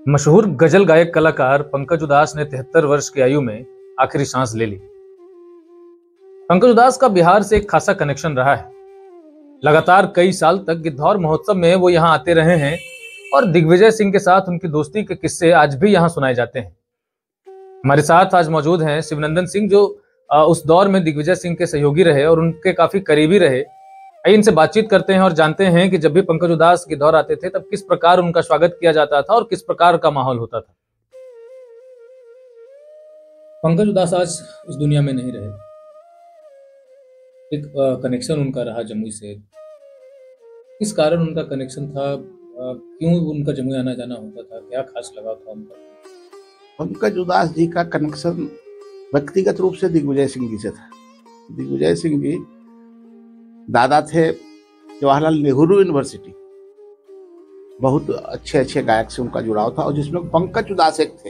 मशहूर गजल गायक कलाकार पंकज उदास ने 73 वर्ष की आयु में आखिरी सांस ले ली। पंकज उदास का बिहार से एक खासा कनेक्शन रहा है। लगातार कई साल तक गिद्धौर महोत्सव में वो यहाँ आते रहे हैं और दिग्विजय सिंह के साथ उनकी दोस्ती के किस्से आज भी यहाँ सुनाए जाते हैं। हमारे साथ आज मौजूद हैं शिवनंदन सिंह, जो उस दौर में दिग्विजय सिंह के सहयोगी रहे और उनके काफी करीबी रहे। आइए इनसे बातचीत करते हैं और जानते हैं कि जब भी पंकज उदास गिद्धौर आते थे तब किस प्रकार उनका स्वागत किया जाता था और किस प्रकार का माहौल होता था। पंकज उदास आज इस दुनिया में नहीं रहे। एक कनेक्शन उनका रहा जमुई से। किस कारण उनका कनेक्शन था? क्यों उनका जमुई आना जाना होता था? क्या खास लगाव था उनका? पंकज उदास जी का कनेक्शन व्यक्तिगत रूप से दिग्विजय सिंह जी से था। दिग्विजय सिंह जी दादा थे जवाहरलाल नेहरू यूनिवर्सिटी, बहुत अच्छे गायक से उनका जुड़ाव था और जिसमें पंकज उदास एक थे।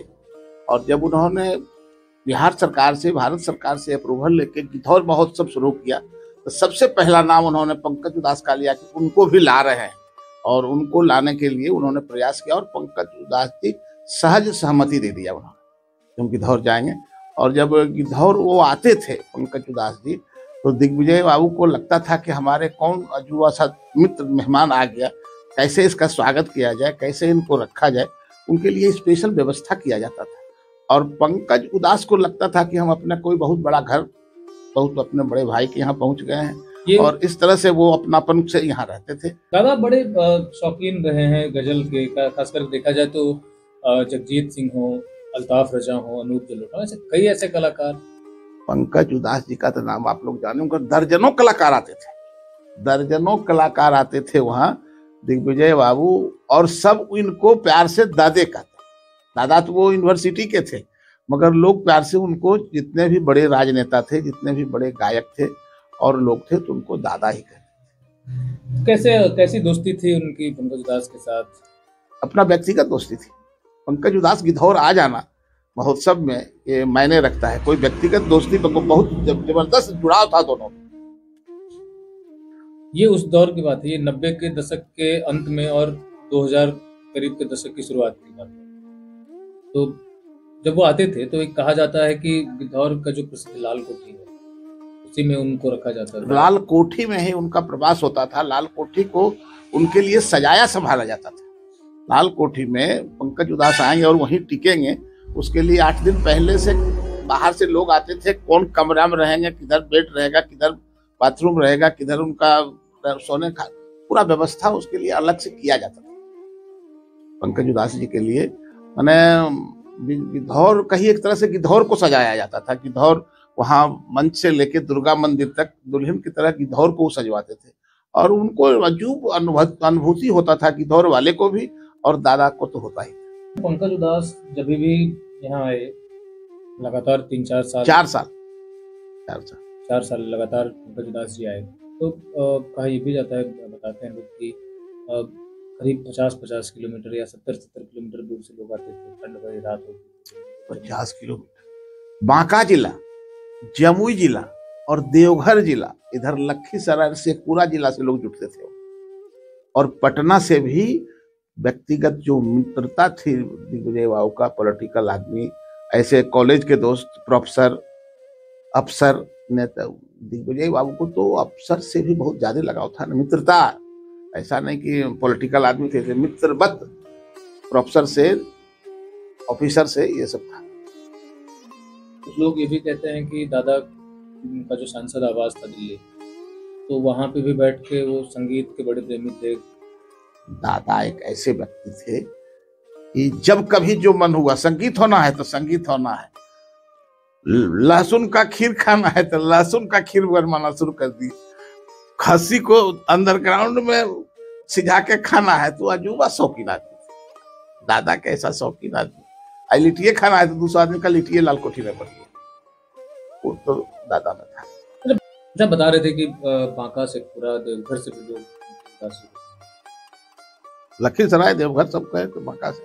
और जब उन्होंने बिहार सरकार से, भारत सरकार से अप्रूवल लेके गिद्धौर महोत्सव शुरू किया तो सबसे पहला नाम उन्होंने पंकज उदास का लिया कि उनको भी ला रहे हैं। और उनको लाने के लिए उन्होंने प्रयास किया और पंकज उदास जी सहज सहमति दे दिया उन्होंने, हम गिद्धौर जाएंगे। और जब गिद्धौर वो आते थे पंकज उदास जी, तो दिग्विजय बाबू को लगता था कि हमारे कौन अजूबा सा मित्र मेहमान आ गया, कैसे इसका स्वागत किया जाए, कैसे इनको रखा जाए। उनके लिए स्पेशल व्यवस्था किया जाता था। और पंकज उदास को लगता था कि हम अपना कोई बहुत बड़ा घर, बहुत अपने बड़े भाई के यहाँ पहुंच गए हैं और इस तरह से वो अपनापन से यहाँ रहते थे। दादा बड़े शौकीन रहे हैं गजल के, खासकर देखा जाए तो जगजीत सिंह हो, अल्ताफ रजा हो, अनूप जलोटा, ऐसे कई ऐसे कलाकार। पंकज उदास जी का तो नाम आप लोग जाने, उनका दर्जनों कलाकार आते थे, दर्जनों कलाकार आते थे वहाँ। दिग्विजय बाबू और सब इनको प्यार से दादे कहते। दादा तो वो यूनिवर्सिटी के थे, मगर लोग प्यार से उनको, जितने भी बड़े राजनेता थे, जितने भी बड़े गायक थे और लोग थे, तो उनको दादा ही कहते। कैसी दोस्ती थी उनकी पंकज उदास के साथ? अपना व्यक्तिगत दोस्ती थी। पंकज उदास गिद्धौर आ जाना महोत्सव में ये मायने रखता है। कोई व्यक्तिगत दोस्ती बहुत जबरदस्त जुड़ाव था दोनों। ये उस दौर की बात है, ये 90 के दशक के अंत में और 2000 करीब के दशक की शुरुआत की बात है। तो जब वो आते थे तो एक कहा जाता है कि गिद्धौर का जो प्रसिद्ध लाल कोठी है उसी में उनको रखा जाता था। लाल कोठी में ही उनका प्रवास होता था। लाल कोठी को उनके लिए सजाया संभाला जाता था। लाल कोठी में पंकज उदास आएंगे और वहीं टिकेंगे, उसके लिए 8 दिन पहले से बाहर से लोग आते थे। कौन कमरा में रहेंगे, किधर बेड रहेगा, किधर बाथरूम रहेगा, किधर उनका सोने का पूरा व्यवस्था उसके लिए अलग से किया जाता था। पंकज उदास जी के लिए मैंने गिद्धौर कहीं एक तरह से गिद्धौर को सजाया जाता था। गिद्धौर वहाँ मंच से लेके दुर्गा मंदिर तक दुल्हन की तरह गिद्धौर को सजवाते थे और उनको अजूब अनुभूति होता था, गिद्धौर वाले को भी और दादा को तो होता ही। पंकज उदास जब भी यहाँ आए, लगातार 3-4 साल 4 साल लगातार पंकज उदास जी आए, तो कहा ये भी जाता है, बताते हैं लोग कि करीब 50 किलोमीटर या 70 किलोमीटर दूर से लोग आते थे। ठंड भरी रात होती थी। 50 किलोमीटर। बांका जिला, जमुई जिला और देवघर जिला, इधर लखीसराय से पूरा जिला से लोग जुटते थे। और पटना से भी व्यक्तिगत जो मित्रता थी दिग्विजय बाबू का, पॉलिटिकल आदमी, ऐसे कॉलेज के दोस्त, प्रोफेसर, अफसर, नेता, दिग्विजय बाबू को तो अफसर से भी बहुत ज्यादा लगाव था। मित्रता, ऐसा नहीं कि पॉलिटिकल आदमी थे, मित्रवत, प्रोफेसर से, ऑफिसर से, ये सब था। कुछ लोग ये भी कहते हैं कि दादा का जो सांसद आवास था दिल्ली, तो वहां पे भी बैठ के वो संगीत के बड़े प्रेमी थे। दादा एक ऐसे व्यक्ति थे कि जब कभी जो मन हुआ, संगीत होना है तो संगीत होना है, लहसुन का खीर खाना है तो लहसुन का खीर बनवाना शुरू कर दी, खस्सी को अंडरग्राउंड में सिझा के खाना है तो अजूबा शौकीन आदमी। दादा कैसा शौकीन आदमी। लिट्टिए खाना है तो दूसरा आदमी का लिट्टिए लाल कोठी में पड़ी, वो तो दादा में था। जब बता रहे थे कि बांका से, पूरा देवघर से भी लोग, लखीसराय देवघर सब कहे तो बांका से।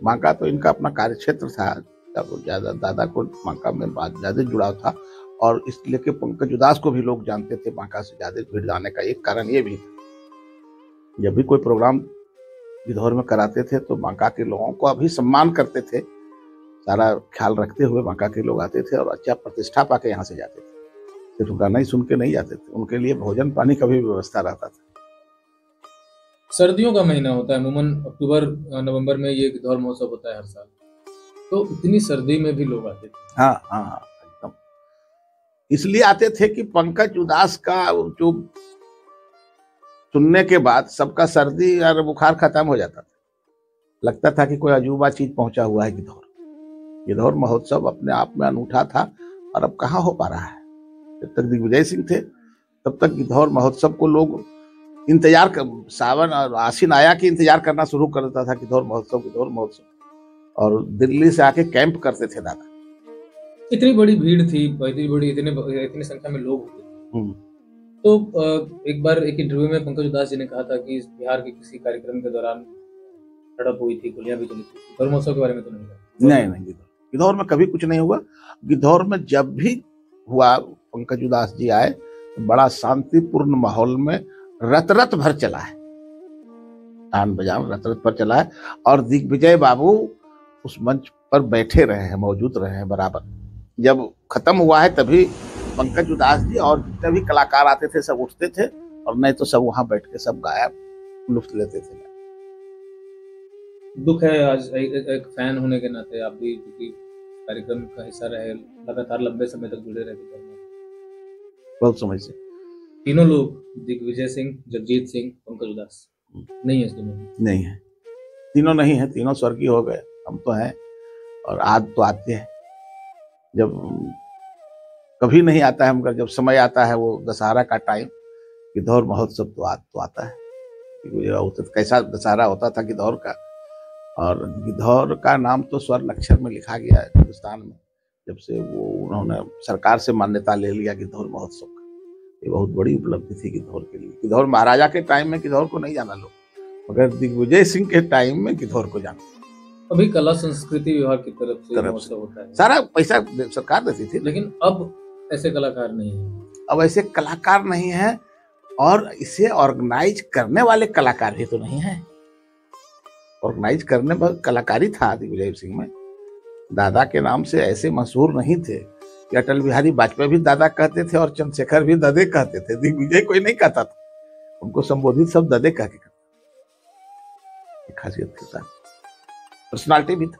बांका तो इनका अपना कार्य क्षेत्र था, ज्यादा दादा को बांका में बात ज्यादा जुड़ाव था और इसलिए कि पंकज उदास को भी लोग जानते थे। बांका से ज्यादा भीड़ जाने का एक कारण ये भी था, जब भी कोई प्रोग्राम गिद्धौर में कराते थे तो बांका के लोगों को अभी सम्मान करते थे, सारा ख्याल रखते हुए बांका के लोग आते थे और अच्छा प्रतिष्ठा पाके यहाँ से जाते थे। सिर्फ गाना ही सुन के नहीं जाते थे, उनके लिए भोजन पानी का भी व्यवस्था रहता था। सर्दियों का महीना होता है, अमूमन अक्टूबर नवंबर में ये गिद्धौर महोत्सव होता है हर साल, तो इतनी सर्दी में भी लोग आते थे। हाँ हाँ एकदम, इसलिए आते थे कि पंकज उदास का जो सुनने के बाद सबका सर्दी और बुखार खत्म हो जाता था। लगता था कि कोई अजूबा चीज पहुंचा हुआ है गिद्धौर। गिद्धौर महोत्सव अपने आप में अनूठा था और अब कहाँ हो पा रहा है। जब तक दिग्विजय सिंह थे तब तक गिद्धौर महोत्सव को लोग इंतजार कर, सावन और आश्विन आया कि इंतजार करना शुरू कर देता था, गिद्धौर महोत्सव, और दिल्ली से आके कैंप करते थे दादा। इतनी बड़ी भीड़ थी, इतनी संख्या में लोग होते थे। तो एक बार एक इंटरव्यू में पंकज उधास जी ने कहा था कि बिहार के किसी कार्यक्रम के दौरान झड़प हुई थी, गोलियां भी चली थी। गिद्धौर महोत्सव के बारे में तो नहीं कहा? नहीं, गिद्धौर में कभी कुछ नहीं हुआ। गिद्धौर में जब भी हुआ पंकज उधास जी आए तो बड़ा शांतिपूर्ण माहौल में रत भर चला है, तान बजान रत भर चला है। और दिग्विजय बाबू उस मंच पर बैठे रहे हैं, मौजूद रहे हैं बराबर। जब खत्म हुआ है तभी पंकज उधास जी और जितने भी कलाकार आते थे सब उठते थे, और नहीं तो सब वहां बैठ के सब गाया लुत्फ लेते थे। दुख है आज एक फैन होने के नाते आप भी क्योंकि कार्यक्रम का हिस्सा रहे, लगातार लंबे समय तक जुड़े रहे। बहुत समय से तीनों लोग, दिग्विजय सिंह, जगजीत सिंह, पंकज उधास नहीं है, नहीं है, तीनों नहीं है, तीनों स्वर्गीय हो गए। हम तो हैं और आज तो आते हैं, जब कभी नहीं आता है मगर जब समय आता है, वो दशहरा का टाइम, गिद्धौर महोत्सव तो आता है। तो कैसा दशहरा होता था गिद्धौर का, और गिद्धौर का नाम तो स्वर्ण अक्षर में लिखा गया है हिंदुस्तान में, जब से वो उन्होंने सरकार से मान्यता ले लिया गिद्धौर महोत्सव का। ये बहुत बड़ी उपलब्धि थी गिद्धौर के लिए। गिद्धौर महाराजा के टाइम में गिद्धौर को नहीं जाना लोग, मगर दिग्विजय सिंह के टाइम में गिद्धौर को जाना। अभी कला संस्कृति विभाग की तरफ से होता है, सारा पैसा सरकार देती थी, लेकिन अब ऐसे कलाकार नहीं है। अब ऐसे कलाकार नहीं है, और इसे ऑर्गेनाइज करने वाले कलाकार भी तो नहीं है। ऑर्गेनाइज करने पर कलाकारी था दिग्विजय सिंह में। दादा के नाम से ऐसे मशहूर नहीं थे कि अटल बिहारी वाजपेयी भी दादा कहते थे और चंद्रशेखर भी ददे कहते थे। दिग्विजय कोई नहीं कहता था, उनको संबोधित सब ददे कह के करते। खासियत के साथ पर्सनालिटी भी था।